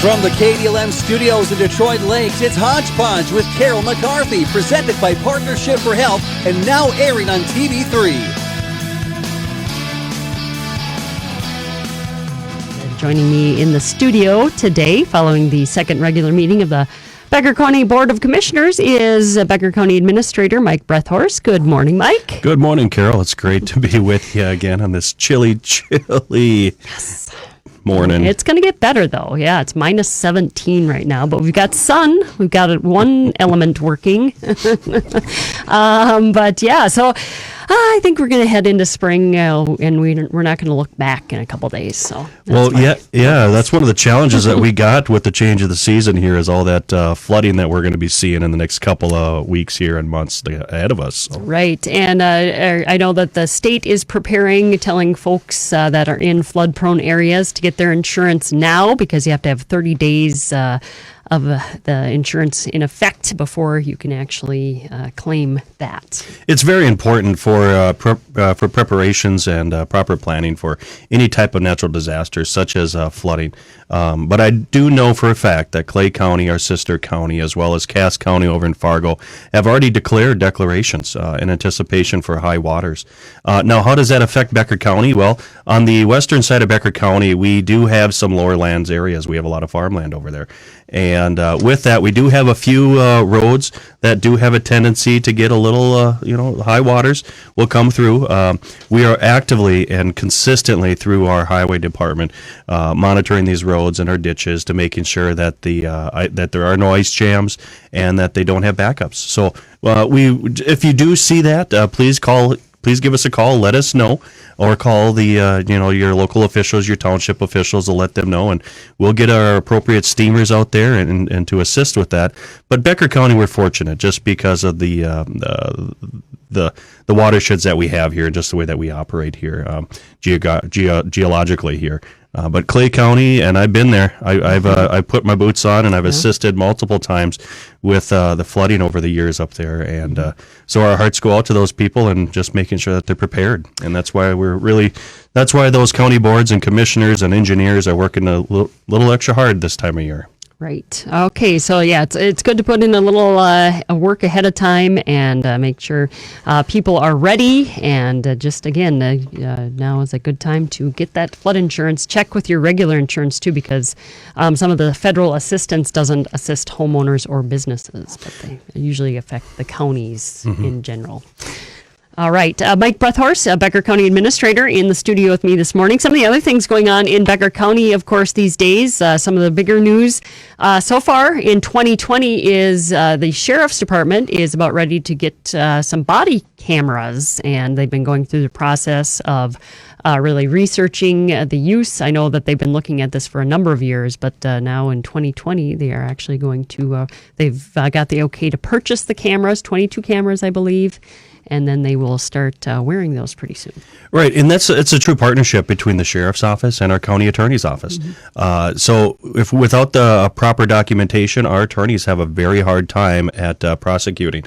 From the KDLM studios in Detroit Lakes, it's Hodge with Carol McCarthy, presented by Partnership for Health, and now airing on TV3. Joining me in the studio today, following the second regular meeting of the Becker County Board of Commissioners, is Becker County Administrator Mike Brethorst. Good morning, Mike. Good morning, Carol. It's great to be with you again on this chilly morning. It's going to get better, though. Yeah, it's minus 17 right now, but we've got sun. We've got one element working. But yeah, so I think we're going to head into spring, and we're not going to look back in a couple days. So that's one of the challenges that we got with the change of the season here is all that flooding that we're going to be seeing in the next couple of weeks here and months ahead of us. So. Right, and I know that the state is preparing, telling folks that are in flood-prone areas to get their insurance now, because you have to have 30 days of the insurance in effect before you can actually claim that. It's very important for preparations and proper planning for any type of natural disaster, such as flooding. But I do know for a fact that Clay County, our sister county, as well as Cass County over in Fargo, have already declared declarations in anticipation for high waters. Now, how does that affect Becker County? Well, on the western side of Becker County, we do have some lower lands areas. We have a lot of farmland over there. And with that, we do have a few roads that do have a tendency to get a little, high waters will come through. We are actively and consistently through our highway department monitoring these roads and our ditches to making sure that that there are no ice jams and that they don't have backups. So if you do see that, please give us a call, let us know, or call the your local officials, your township officials, to let them know, and we'll get our appropriate steamers out there and to assist with that. But Becker County, we're fortunate just because of the watersheds that we have here and just the way that we operate here geologically here. But Clay County, and I've been there. I've put my boots on, and I've assisted multiple times with the flooding over the years up there. And so our hearts go out to those people, and just making sure that they're prepared. And that's why that's why those county boards and commissioners and engineers are working a little extra hard this time of year. Right. Okay. So yeah, it's good to put in a little work ahead of time and make sure people are ready. And just again, now is a good time to get that flood insurance. Check with your regular insurance too, because some of the federal assistance doesn't assist homeowners or businesses, but they usually affect the counties in general. All right. Mike Brethorst, Becker County Administrator, in the studio with me this morning. Some of the other things going on in Becker County, of course, these days, some of the bigger news so far in 2020 is the Sheriff's Department is about ready to get some body cameras, and they've been going through the process of really researching the use. I know that they've been looking at this for a number of years, but now in 2020, they are actually going to, they've got the okay to purchase the cameras, 22 cameras, I believe, and then they will start wearing those pretty soon. Right, and it's a true partnership between the Sheriff's Office and our County Attorney's Office. So if without the proper documentation, our attorneys have a very hard time at prosecuting.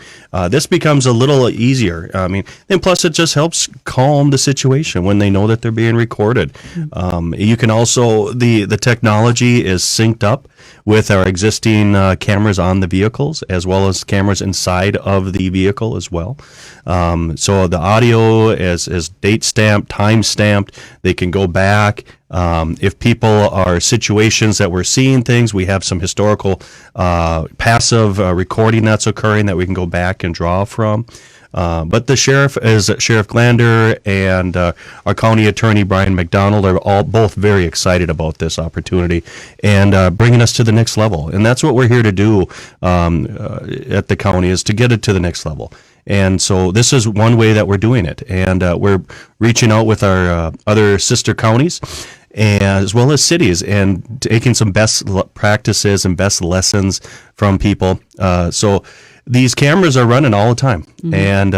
This becomes a little easier. I mean, and plus it just helps calm the situation when they know that they're being recorded. You can also, the technology is synced up with our existing cameras on the vehicles, as well as cameras inside of the vehicle as well. So the audio is date stamped, time stamped. They can go back. If people are situations that we're seeing things, we have some historical passive recording that's occurring that we can go back and draw from. But the sheriff is Sheriff Glander and our county attorney Brian McDonald are both very excited about this opportunity and bringing us to the next level. And that's what we're here to do at the county, is to get it to the next level. And so this is one way that we're doing it. And we're reaching out with our other sister counties, as well as cities, and taking some best practices and best lessons from people. So these cameras are running all the time. And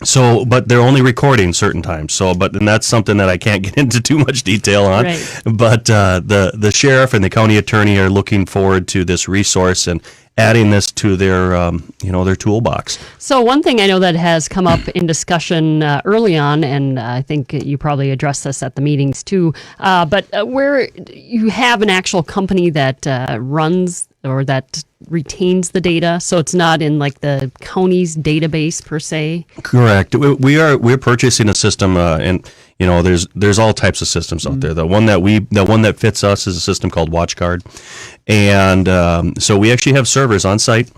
So, but they're only recording certain times. So, and that's something that I can't get into too much detail on. Right. But the sheriff and the county attorney are looking forward to this resource and adding this to their their toolbox. So one thing I know that has come up in discussion early on, and I think you probably addressed this at the meetings too, but where you have an actual company that runs or that retains the data, so it's not in like the county's database per se. Correct. We're purchasing a system, and there's all types of systems out there. The one that fits us is a system called WatchGuard, and so we actually have servers on site.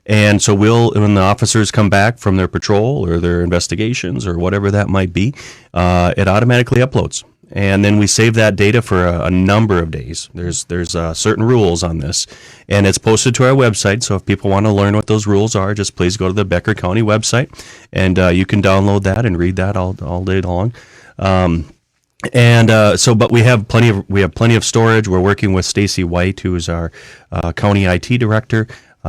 And so when the officers come back from their patrol or their investigations or whatever that might be, it automatically uploads. And then we save that data for a number of days. There's certain rules on this, and it's posted to our website. So if people want to learn what those rules are, just please go to the Becker County website, and you can download that and read that all day long. But we have plenty of storage. We're working with Stacy White, who is our county IT director.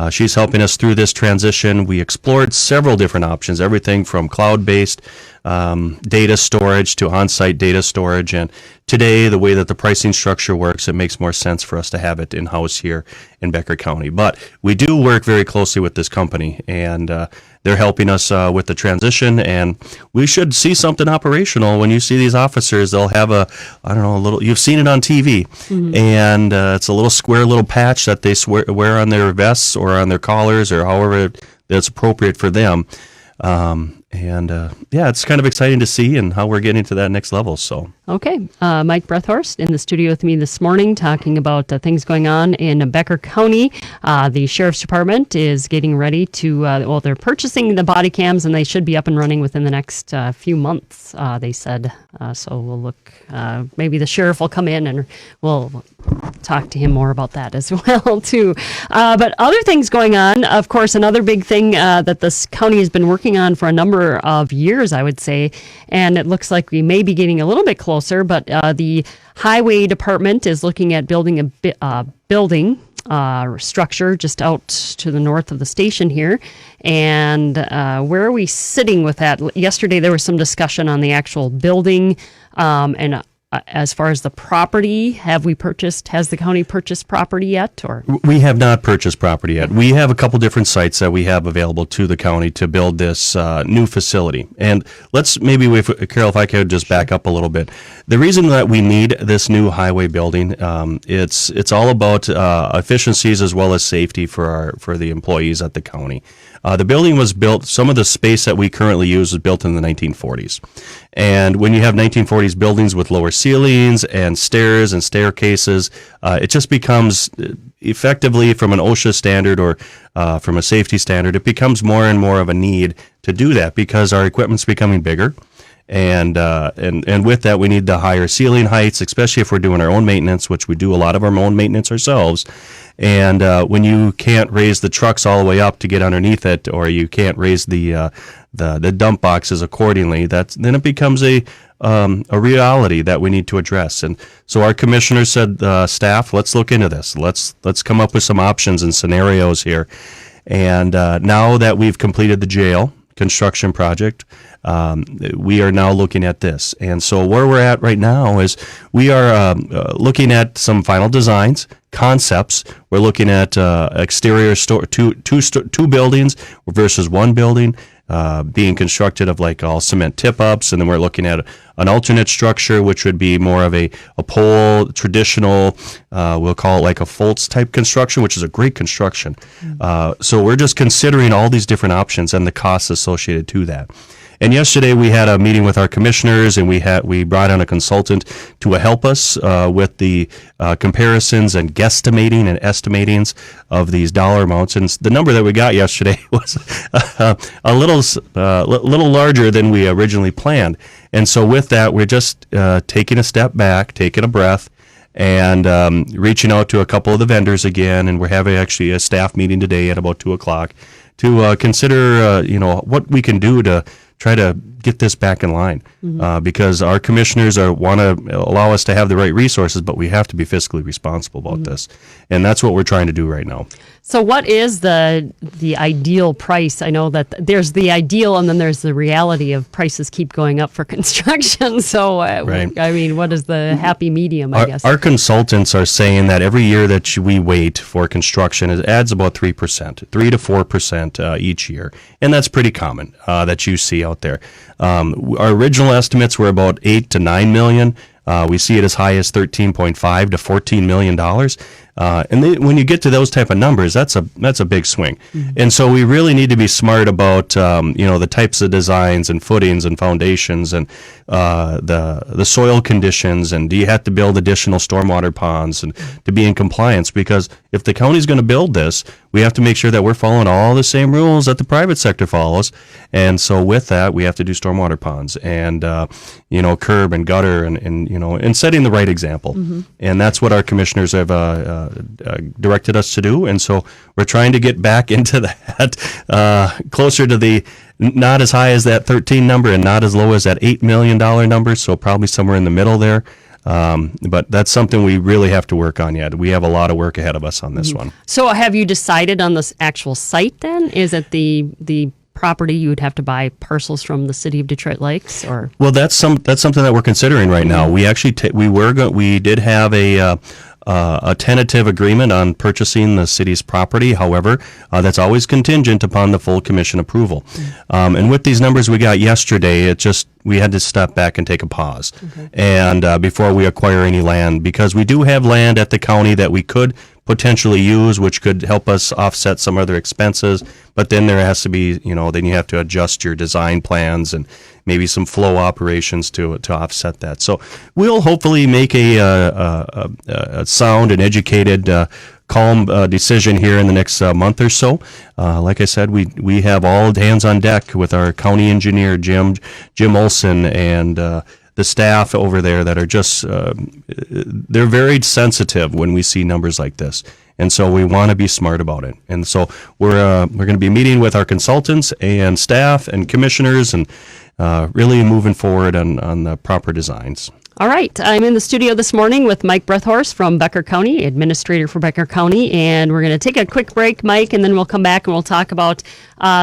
She's helping us through this transition. We explored several different options, everything from cloud-based data storage to on-site data storage. And today, the way that the pricing structure works, it makes more sense for us to have it in-house here in Becker County. But we do work very closely with this company, and they're helping us with the transition. And we should see something operational. When you see these officers, they'll have a little, you've seen it on TV, and it's a little square little patch that they wear on their vests or on their collars or however it's appropriate for them. It's kind of exciting to see and how we're getting to that next level. So okay, Mike Brethhorst in the studio with me this morning talking about things going on in Becker County. The Sheriff's Department is getting ready to, they're purchasing the body cams, and they should be up and running within the next few months, they said. So we'll look, maybe the sheriff will come in and we'll talk to him more about that as well, too. But other things going on, of course, another big thing that this county has been working on for a number of years, I would say, and it looks like we may be getting a little bit closer, but the highway department is looking at building a building structure just out to the north of the station here. And where are we sitting with that? Yesterday there was some discussion on the actual building, and as far as the property, has the county purchased property yet? Or we have not purchased property yet. We have a couple different sites that we have available to the county to build this new facility. And Carol, if I could just back up a little bit. The reason that we need this new highway building, it's all about efficiencies as well as safety for the employees at the county. The building was built, some of the space that we currently use was built in the 1940s. And when you have 1940s buildings with lower ceilings and stairs and staircases, it just becomes effectively, from an OSHA standard or from a safety standard, it becomes more and more of a need to do that because our equipment's becoming bigger. And with that, we need the higher ceiling heights, especially if we're doing our own maintenance, which we do a lot of our own maintenance ourselves. And when you can't raise the trucks all the way up to get underneath it, or you can't raise the dump boxes accordingly, then it becomes a reality that we need to address. And so our commissioner said, staff, let's look into this. Let's come up with some options and scenarios here. And now that we've completed the jail construction project, we are now looking at this. And so where we're at right now is we are looking at some final designs, concepts. We're looking at exterior two buildings versus one building being constructed of like all cement tip-ups, and then we're looking at an alternate structure, which would be more of a pole, traditional, we'll call it like a Foltz type construction, which is a great construction. So we're just considering all these different options and the costs associated to that. And yesterday we had a meeting with our commissioners, and we brought on a consultant to help us with the comparisons and guesstimating and estimatings of these dollar amounts. And the number that we got yesterday was a little larger than we originally planned. And so with that, we're just taking a step back, taking a breath, and reaching out to a couple of the vendors again. And we're having actually a staff meeting today at about 2:00 to consider what we can do to try to get this back in line. because our commissioners want to allow us to have the right resources, but we have to be fiscally responsible about this. And that's what we're trying to do right now. So what is the ideal price? I know that there's the ideal and then there's the reality of prices keep going up for construction. So, Right. I mean, what is the happy medium, I guess? Our consultants are saying that every year that we wait for construction, it adds about 3%, 3 to 4% each year. And that's pretty common that you see out there. Our original estimates were about 8 to 9 million. We see it as high as $13.5 to $14 million. When you get to those type of numbers, that's a big swing. And so we really need to be smart about the types of designs and footings and foundations and the soil conditions, and do you have to build additional stormwater ponds and to be in compliance? Because if the county's going to build this, we have to make sure that we're following all the same rules that the private sector follows. And so with that, we have to do stormwater ponds and curb and gutter and setting the right example. And that's what our commissioners have directed us to do. And so we're trying to get back into that, closer to the not as high as that 13 number and not as low as that $8 million number. So probably somewhere in the middle there. But that's something we really have to work on yet. We have a lot of work ahead of us on this one. So have you decided on this actual site then? Is it the property you would have to buy parcels from the city of Detroit Lakes, or? Well, that's something that we're considering right now. We actually we did have a tentative agreement on purchasing the city's property. However, that's always contingent upon the full commission approval. And with these numbers we got yesterday, we had to step back and take a pause. And before we acquire any land, because we do have land at the county that we could potentially use, which could help us offset some other expenses. But then there has to be, then you have to adjust your design plans and maybe some flow operations to offset that. So we'll hopefully make a sound and educated, calm decision here in the next month or so. Like I said, we have all hands on deck with our county engineer, Jim Olson, and the staff over there that are just, they're very sensitive when we see numbers like this. And so we want to be smart about it. And so we're going to be meeting with our consultants and staff and commissioners and really moving forward on the proper designs. All right. I'm in the studio this morning with Mike Brethorst from Becker County, Administrator for Becker County, and we're going to take a quick break, Mike, and then we'll come back and we'll talk about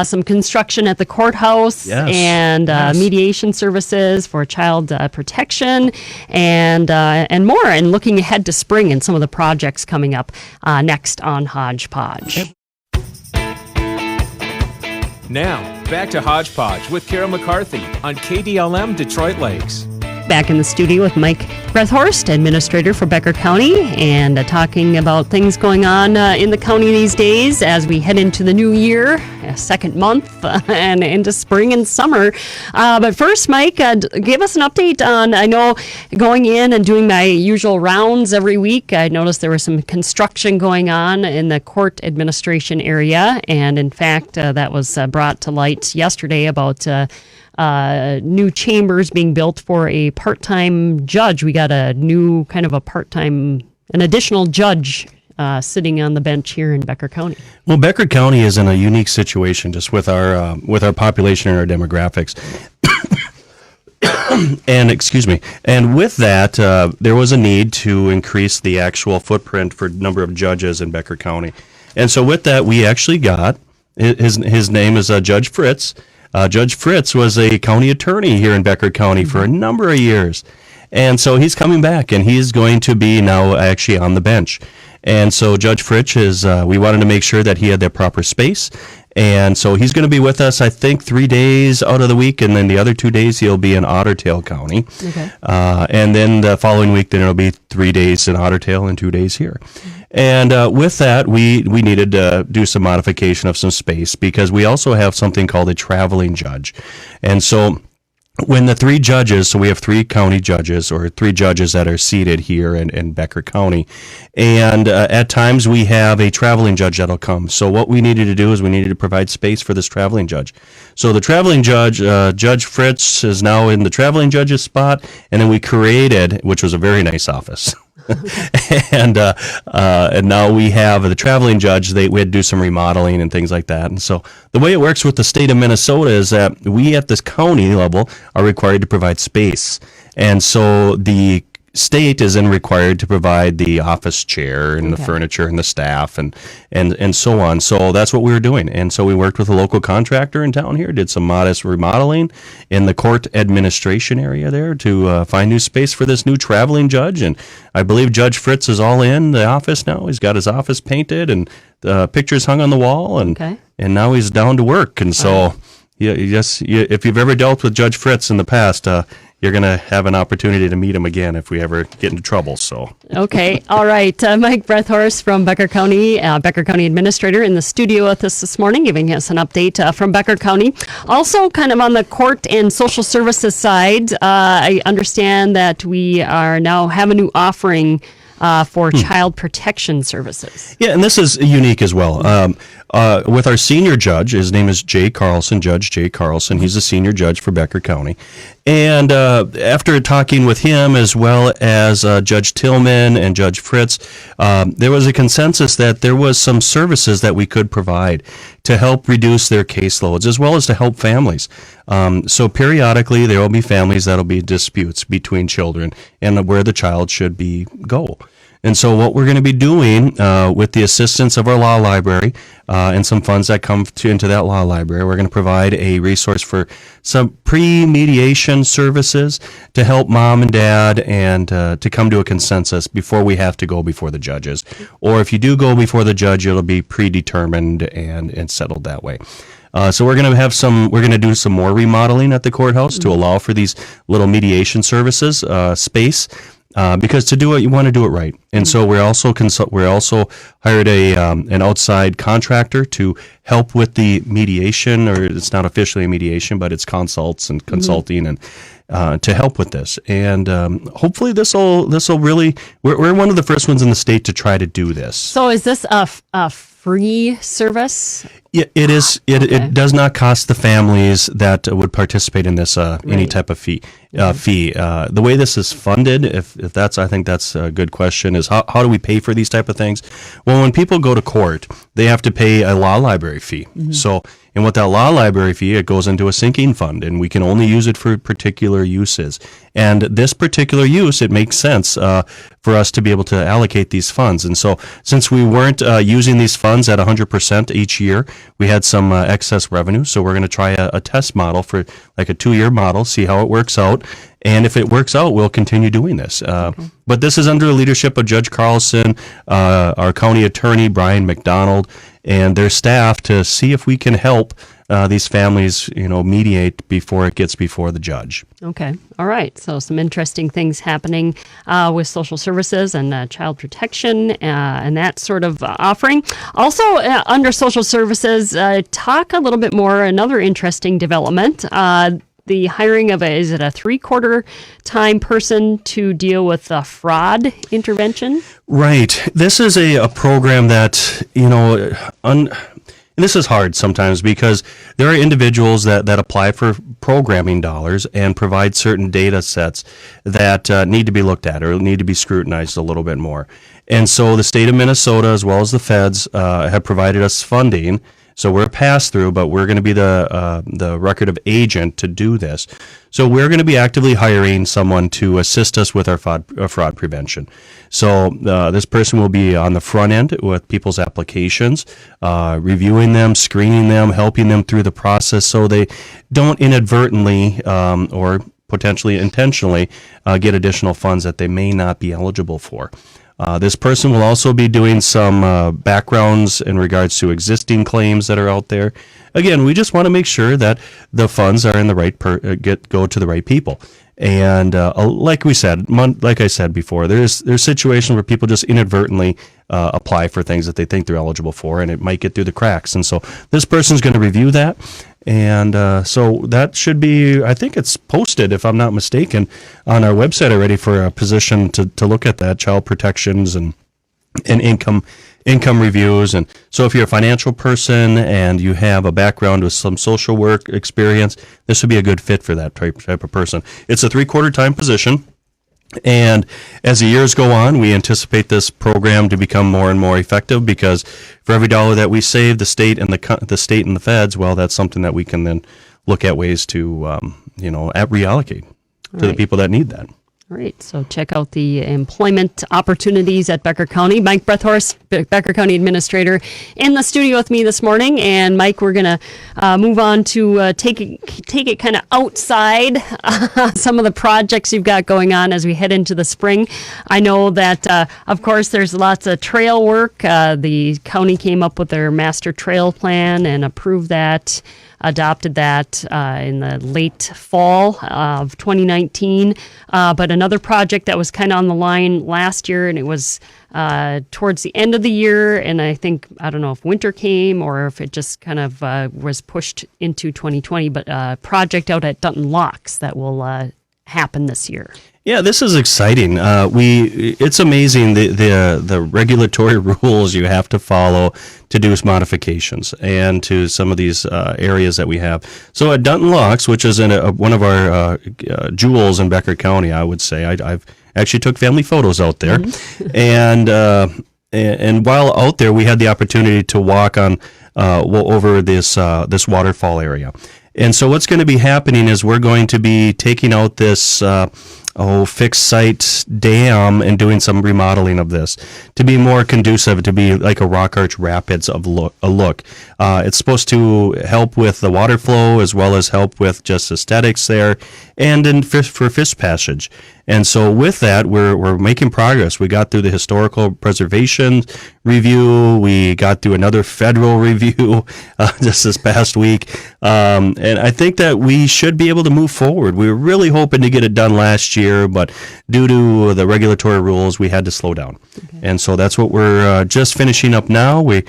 some construction at the courthouse and mediation services for child protection and more, and looking ahead to spring and some of the projects coming up next on Hodgepodge. Now, back to Hodgepodge with Carol McCarthy on KDLM Detroit Lakes. Back in the studio with Mike Brethorst, Administrator for Becker County, and talking about things going on in the county these days as we head into the new year, second month, and into spring and summer. But first, Mike, give us an update on, I know going in and doing my usual rounds every week, I noticed there was some construction going on in the court administration area, and in fact, that was brought to light yesterday about new chambers being built for a part-time judge. We got a new kind of an additional judge sitting on the bench here in Becker County. Well, Becker County is in a unique situation just with our population and our demographics. And with that, there was a need to increase the actual footprint for number of judges in Becker County. And so with that, we actually got, his name is Judge Fritz. Judge Fritz was a county attorney here in Becker County for a number of years. And so he's coming back, and he's going to be now actually on the bench. And so Judge Fritz we wanted to make sure that he had the proper space. And so he's going to be with us, I think, 3 days out of the week, and then the other 2 days he'll be in Otter Tail County. Okay. And then the following week, then it'll be 3 days in Otter Tail and 2 days here. And with that, we needed to do some modification of some space because we also have something called a traveling judge. And so when the three judges, so we have 3 county judges or 3 judges that are seated here in Becker County, and at times we have a traveling judge that'll come. So what we needed to do is we needed to provide space for this traveling judge. So the traveling judge, Judge Fritz, is now in the traveling judge's spot, and then we created, which was a very nice office. and now we have the traveling judge. We had to do some remodeling and things like that. And so the way it works with the state of Minnesota is that we at this county level are required to provide space. And so the state is then required to provide the office chair and the furniture and the staff and so on. So that's what we were doing. And so we worked with a local contractor in town here, did some modest remodeling in the court administration area there to find new space for this new traveling judge. And I believe Judge Fritz is all in the office now. He's got his office painted and pictures hung on the wall, and now he's down to work. And so if you've ever dealt with Judge Fritz in the past, you're going to have an opportunity to meet him again if we ever get into trouble. So okay, all right. Mike Brethorst from Becker County Administrator, in the studio with us this morning, giving us an update from Becker County. Also, kind of on the court and social services side, I understand that we are now have a new offering for child protection services. Yeah, and this is unique as well. With our senior judge, his name is Jay Carlson, Judge Jay Carlson. He's the senior judge for Becker County. And after talking with him, as well as Judge Tillman and Judge Fritz, there was a consensus that there was some services that we could provide to help reduce their caseloads, as well as to help families. So periodically, there will be families that will be disputes between children and where the child should go. And so what we're going to be doing with the assistance of our law library and some funds that come into that law library, we're going to provide a resource for some pre-mediation services to help mom and dad and to come to a consensus before we have to go before the judges. Or if you do go before the judge, it'll be predetermined and settled that way. So we're going to do some more remodeling at the courthouse to allow for these little mediation services space. Because to do it, you want to do it right, and so we're also hired an outside contractor to help with the mediation, or it's not officially a mediation, but it's consults and consulting and to help with this. And hopefully this will really. We're one of the first ones in the state to try to do this. So is this a free service? Yeah, it is. It does not cost the families that would participate in this any type of fee. The way this is funded, if that's, I think that's a good question, is how do we pay for these type of things? Well, when people go to court, they have to pay a law library fee. So, and with that law library fee, it goes into a sinking fund, and we can only use it for particular uses. And this particular use, it makes sense for us to be able to allocate these funds. And so, since we weren't using these funds at 100% each year, we had some excess revenue. So we're going to try a test model for like a 2-year model, see how it works out. And if it works out, we'll continue doing this. But this is under the leadership of Judge Carlson, our county attorney, Brian McDonald, and their staff to see if we can help these families, mediate before it gets before the judge. Okay. All right. So some interesting things happening with social services and child protection and that sort of offering. Also, under social services, talk a little bit more, another interesting development. The hiring of is it a 3/4 time person to deal with fraud intervention? Right. This is a program that, and this is hard sometimes because there are individuals that apply for programming dollars and provide certain data sets that need to be looked at or need to be scrutinized a little bit more. And so the state of Minnesota, as well as the feds, have provided us funding. So we're a pass-through, but we're going to be the record of agent to do this. So we're going to be actively hiring someone to assist us with our fraud prevention. So this person will be on the front end with people's applications, reviewing them, screening them, helping them through the process so they don't inadvertently or potentially intentionally get additional funds that they may not be eligible for. This person will also be doing some backgrounds in regards to existing claims that are out there. Again, we just want to make sure that the funds are in the right go to the right people. And like I said before, there's situations where people just inadvertently apply for things that they think they're eligible for, and it might get through the cracks. And so this person's going to review that. And so that should be, I think it's posted, if I'm not mistaken, on our website already for a position to look at that, child protections and income reviews. And so if you're a financial person and you have a background with some social work experience, this would be a good fit for that type of person. It's a 3/4 time position. And as the years go on, we anticipate this program to become more and more effective, because for every dollar that we save, the state and the state and the feds, well, that's something that we can then look at ways to reallocate to the people that need that. All right, so check out the employment opportunities at Becker County. Mike Brethorst, Becker County Administrator, in the studio with me this morning. And Mike, we're going to move on to take it kind of outside some of the projects you've got going on as we head into the spring. I know that, of course, there's lots of trail work. The county came up with their master trail plan and approved that. Adopted that in the late fall of 2019. But another project that was kind of on the line last year, and it was towards the end of the year, and I don't know if winter came or if it just kind of was pushed into 2020, but a project out at Duncan Locks that will happen this year. Yeah, this is exciting. It's amazing the regulatory rules you have to follow to do modifications and to some of these areas that we have. So at Duncan Locks, which is in one of our jewels in Becker County, I would say, I've actually took family photos out there, and while out there, we had the opportunity to walk on over this waterfall area. And so what's going to be happening is we're going to be taking out this fixed site dam and doing some remodeling of this to be more conducive, to be like a rock arch rapids of a look. It's supposed to help with the water flow as well as help with just aesthetics there, and for fish passage. And so with that, we're making progress. We got through the historical preservation review. We got through another federal review just this past week. And I think that we should be able to move forward. We were really hoping to get it done last year, but due to the regulatory rules, we had to slow down. Okay. And so that's what we're just finishing up now. We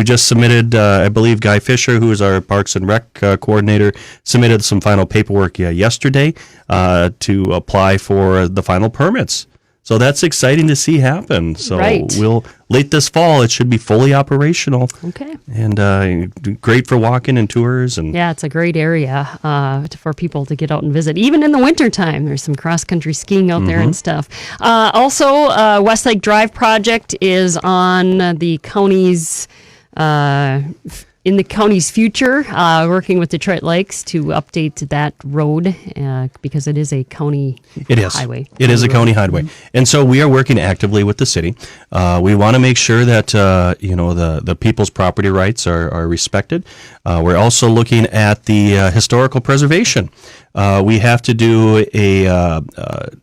just submitted, I believe Guy Fisher, who is our Parks and Rec coordinator, submitted some final paperwork yesterday to apply for the final permits. So that's exciting to see happen. So late this fall, it should be fully operational. Okay. And great for walking and tours. And yeah, it's a great area for people to get out and visit. Even in the wintertime, there's some cross-country skiing out there and stuff. Also, Westlake Drive project is on the county's in the county's future, working with Detroit Lakes to update that road because it is a county highway. It is a county highway. And so we are working actively with the city. We want to make sure that, the people's property rights are respected. We're also looking at the historical preservation. We have to do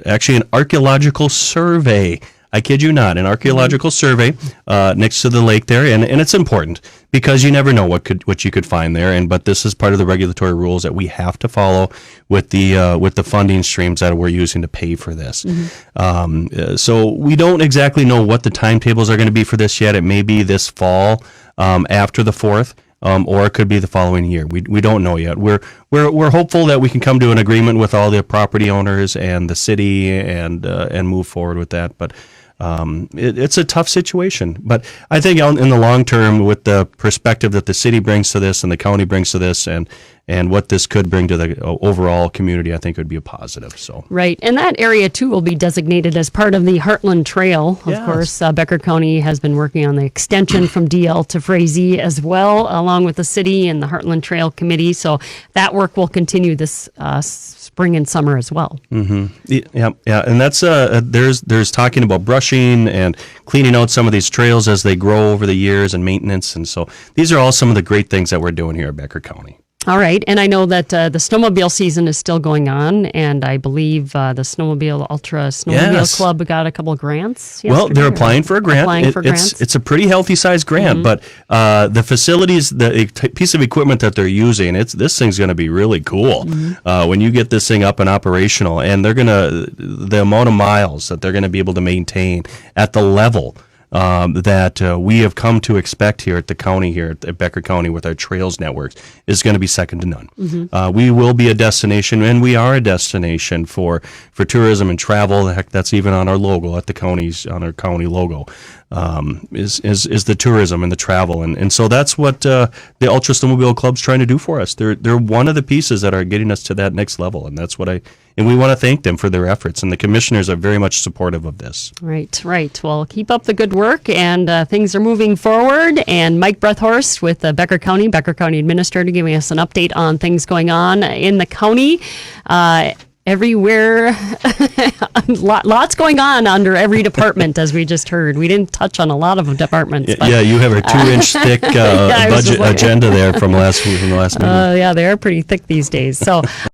actually an archaeological survey. I kid you not, an archaeological survey next to the lake there, and it's important because you never know what you could find there. But this is part of the regulatory rules that we have to follow with the funding streams that we're using to pay for this. So we don't exactly know what the timetables are going to be for this yet. It may be this fall after the 4th. Or it could be the following year. We don't know yet. We're hopeful that we can come to an agreement with all the property owners and the city and move forward with that. But it's a tough situation. But I think in the long term, with the perspective that the city brings to this and the county brings to this, and what this could bring to the overall community, I think would be a positive. So right, and that area too will be designated as part of the Heartland Trail. Of course, Becker County has been working on the extension from DL to Frazee as well, along with the city and the Heartland Trail Committee. So that work will continue this spring and summer as well. Yeah, and that's there's talking about brushing and cleaning out some of these trails as they grow over the years and maintenance, and so these are all some of the great things that we're doing here at Becker County. All right, and I know that the snowmobile season is still going on, and I believe the Ultra Snowmobile Club got a couple of grants yesterday. Well, they're applying for a grant. It's a pretty healthy sized grant, but the facilities, the piece of equipment that they're using, this thing's going to be really cool when you get this thing up and operational, and the amount of miles that they're going to be able to maintain at the level that we have come to expect here at the county, here at Becker County with our trails networks, is going to be second to none. We will be a destination, and we are a destination for tourism and travel. Heck, that's even on our logo at on our county logo, is the tourism and the travel. And so that's what the Ultra Snowmobile Club's trying to do for us. They're one of the pieces that are getting us to that next level, and that's what I and we want to thank them for their efforts. And the commissioners are very much supportive of this. Right. Well, keep up the good work, and things are moving forward. And Mike Brethorst with Becker County Administrator, giving us an update on things going on in the county. Everywhere, lots going on under every department, as we just heard. We didn't touch on a lot of departments. Yeah, you have a 2-inch thick budget agenda there from last meeting. Yeah, they are pretty thick these days. So.